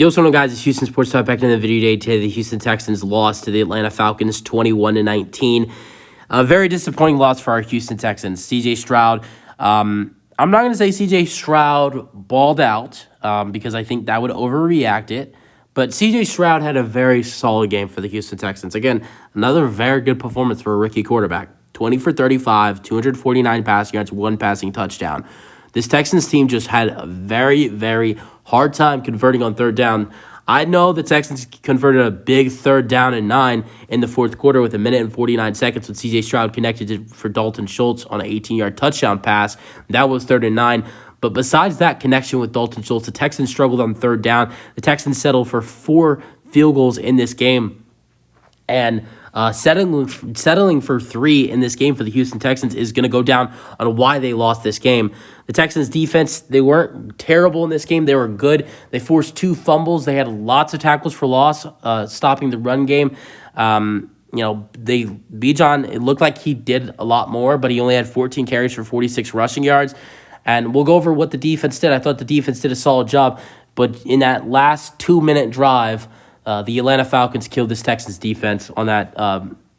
Yo, what's going on, guys? It's Houston Sports Talk back in the video today. The Houston Texans lost to the Atlanta Falcons 21-19. A very disappointing loss for our Houston Texans. CJ Stroud, I'm not going to say CJ Stroud balled out because I think that would overreact it. But CJ Stroud had a very solid game for the Houston Texans. Again, another very good performance for a rookie quarterback. 20 for 35, 249 passing yards, 1 passing touchdown. This Texans team just had a very, very hard time converting on third down. I know the Texans converted a big 3rd down and 9 in the fourth quarter with 1:49 when C.J. Stroud connected for Dalton Schultz on an 18-yard touchdown pass. That was 3rd and 9. But besides that connection with Dalton Schultz, the Texans struggled on 3rd down. The Texans settled for 4 field goals in this game. And settling for 3 in this game for the Houston Texans is going to go down on why they lost this game. The Texans defense, they weren't terrible in this game. They were good. They forced 2 fumbles. They had lots of tackles for loss, stopping the run game. Bijan, it looked like he did a lot more, but he only had 14 carries for 46 rushing yards. And we'll go over what the defense did. I thought the defense did a solid job, but in that last 2-minute drive, the Atlanta Falcons killed this Texans defense on that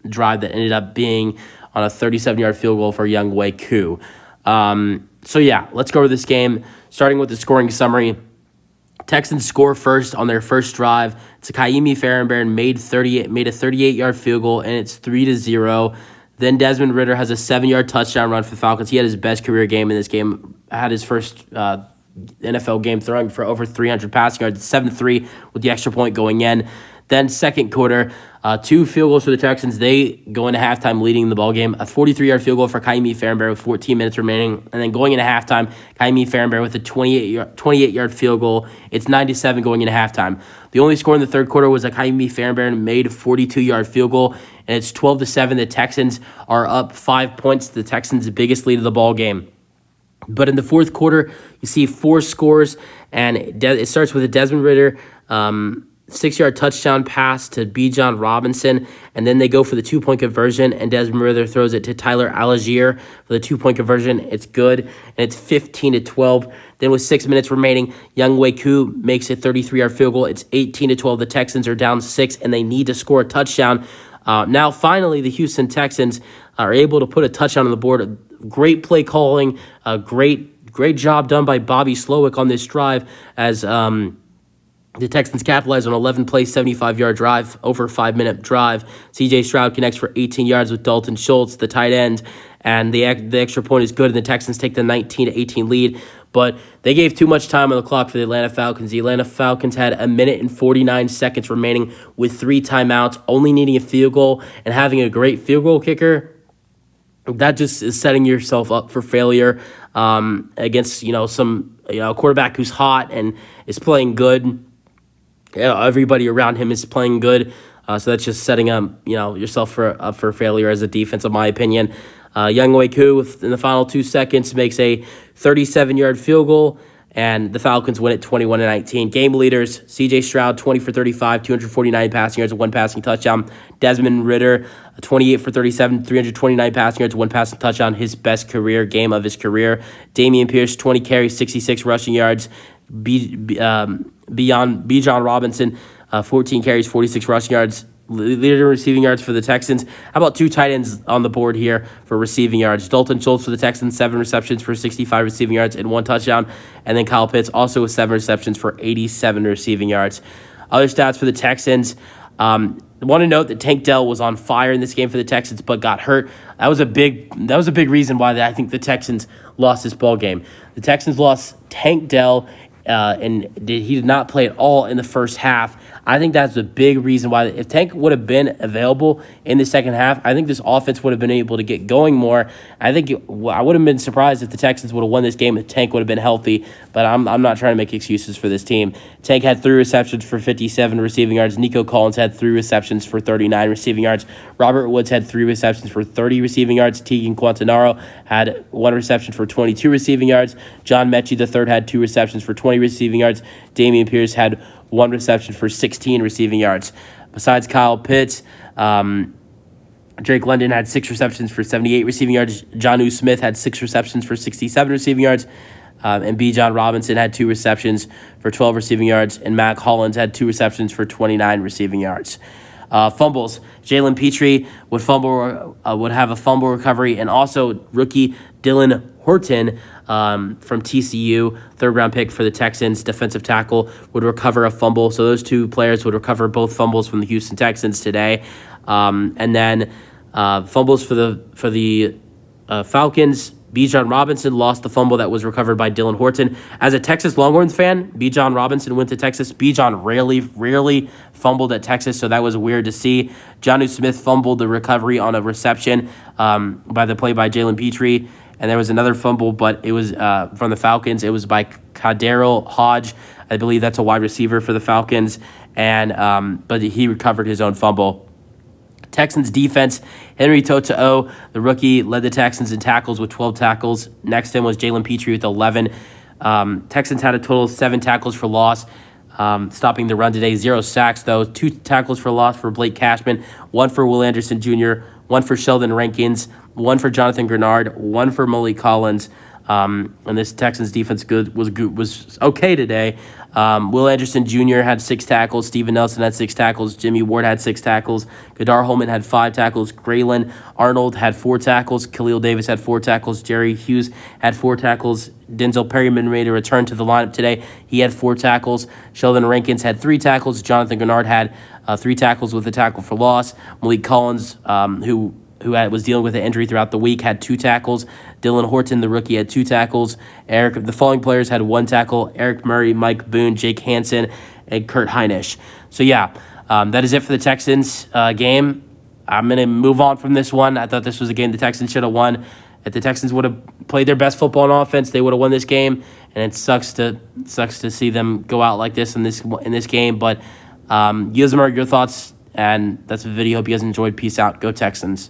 drive that ended up being on a 37-yard field goal for Younghoe Koo. Let's go over this game, starting with the scoring summary. Texans score first on their first drive. Kaimi Fairbairn made a 38-yard field goal, and it's 3-0. Then Desmond Ridder has a 7-yard touchdown run for the Falcons. He had his best career game in this game, had his first NFL game throwing for over 300 passing yards, 7-3 with the extra point going in. Then second quarter, 2 field goals for the Texans. They go into halftime leading the ball game. A 43-yard field goal for Kaimi Fairbairn with 14 minutes remaining. And then going into halftime, Kaimi Fairbairn with a 28-yard field goal. It's 9-7 going into halftime. The only score in the third quarter was that Kaimi Fairbairn made a 42-yard field goal. And it's 12-7. The Texans are up 5 points. The Texans' biggest lead of the ball game. But in the fourth quarter, you see 4 scores, and it starts with a Desmond Ridder 6-yard touchdown pass to Bijan Robinson, and then they go for the 2-point conversion, and Desmond Ridder throws it to Tyler Algier for the 2-point conversion. It's good, and it's 15-12. Then with 6 minutes remaining, Younghoe Koo makes a 33-yard field goal. It's 18-12. The Texans are down 6, and they need to score a touchdown. Now, finally, the Houston Texans are able to put a touchdown on the board. Great play calling, great job done by Bobby Slowick on this drive as the Texans capitalized on 11-play, 75-yard drive, over 5-minute drive. C.J. Stroud connects for 18 yards with Dalton Schultz, the tight end, and the extra point is good, and the Texans take the 19-18 lead. But they gave too much time on the clock for the Atlanta Falcons. The Atlanta Falcons had 1:49 remaining with 3 timeouts, only needing a field goal and having a great field goal kicker. That just is setting yourself up for failure against a quarterback who's hot and is playing good. Everybody around him is playing good, so that's just setting up yourself up for failure as a defense, in my opinion. Younghoe Koo in the final 2 seconds makes a 37-yard field goal, and the Falcons win it 21-19. Game leaders: C.J. Stroud, 20 for 35, 249 passing yards, 1 passing touchdown. Desmond Ridder, 28 for 37, 329 passing yards, 1 passing touchdown, his best career game of his career. Dameon Pierce, 20 carries, 66 rushing yards. Bijan Robinson, 14 carries, 46 rushing yards. Leader receiving yards for the Texans. How about 2 tight ends on the board here for receiving yards? Dalton Schultz for the Texans, 7 receptions for 65 receiving yards and 1 touchdown. And then Kyle Pitts also with 7 receptions for 87 receiving yards. Other stats for the Texans. I want to note that Tank Dell was on fire in this game for the Texans, but got hurt. That was a big reason why I think the Texans lost this ball game. The Texans lost Tank Dell, and he did not play at all in the first half. I think that's a big reason why. If Tank would have been available in the second half, I think this offense would have been able to get going more. I would have been surprised if the Texans would have won this game if Tank would have been healthy, but I'm not trying to make excuses for this team. Tank had 3 receptions for 57 receiving yards. Nico Collins had 3 receptions for 39 receiving yards. Robert Woods had 3 receptions for 30 receiving yards. Tegan Quantanaro had 1 reception for 22 receiving yards. John Mechie III had 2 receptions for 20 receiving yards. Dameon Pierce had 1 reception for 16 receiving yards. Besides Kyle Pitts, Drake London had 6 receptions for 78 receiving yards. Jonnu Smith had 6 receptions for 67 receiving yards. And Bijan Robinson had 2 receptions for 12 receiving yards, and Mac Hollins had 2 receptions for 29 receiving yards. Fumbles. Jalen Petrie would have a fumble recovery, and also rookie Dylan Horton from TCU, third-round pick for the Texans, defensive tackle, would recover a fumble. So those 2 players would recover both fumbles from the Houston Texans today. And then fumbles for the Falcons. Bijan Robinson lost the fumble that was recovered by Dylan Horton. As a Texas Longhorns fan, Bijan Robinson went to Texas. Bijan rarely fumbled at Texas, so that was weird to see. Jonnu Smith fumbled the recovery on a reception by the play by Jalen Petrie. And there was another fumble, but it was from the Falcons. It was by Cardero Hodge. I believe that's a wide receiver for the Falcons. And but he recovered his own fumble. Texans defense, Henry To'oTo'o, the rookie, led the Texans in tackles with 12 tackles. Next to him was Jalen Petrie with 11. Texans had a total of 7 tackles for loss, stopping the run today. 0 sacks, though. 2 tackles for loss for Blake Cashman, 1 for Will Anderson Jr., 1 for Sheldon Rankins, 1 for Jonathan Grenard, 1 for Malik Collins. And this Texans defense was okay today. Will Anderson Jr. had 6 tackles. Steven Nelson had 6 tackles. Jimmy Ward had 6 tackles. Godar Holman had 5 tackles. Graylin Arnold had 4 tackles. Khalil Davis had 4 tackles. Jerry Hughes had 4 tackles. Denzel Perryman made a return to the lineup today. He had 4 tackles. Sheldon Rankins had 3 tackles. Jonathan Grenard had 3 tackles with a tackle for loss. Malik Collins, who was dealing with an injury throughout the week, had 2 tackles. Dylan Horton, the rookie, had 2 tackles. The following players had 1 tackle: Eric Murray, Mike Boone, Jake Hansen, and Kurt Heinisch. So, yeah, that is it for the Texans game. I'm going to move on from this one. I thought this was a game the Texans should have won. If the Texans would have played their best football on offense, they would have won this game. And it sucks to see them go out like this in this game. But you guys are your thoughts, and that's the video. Hope you guys enjoyed. Peace out. Go Texans.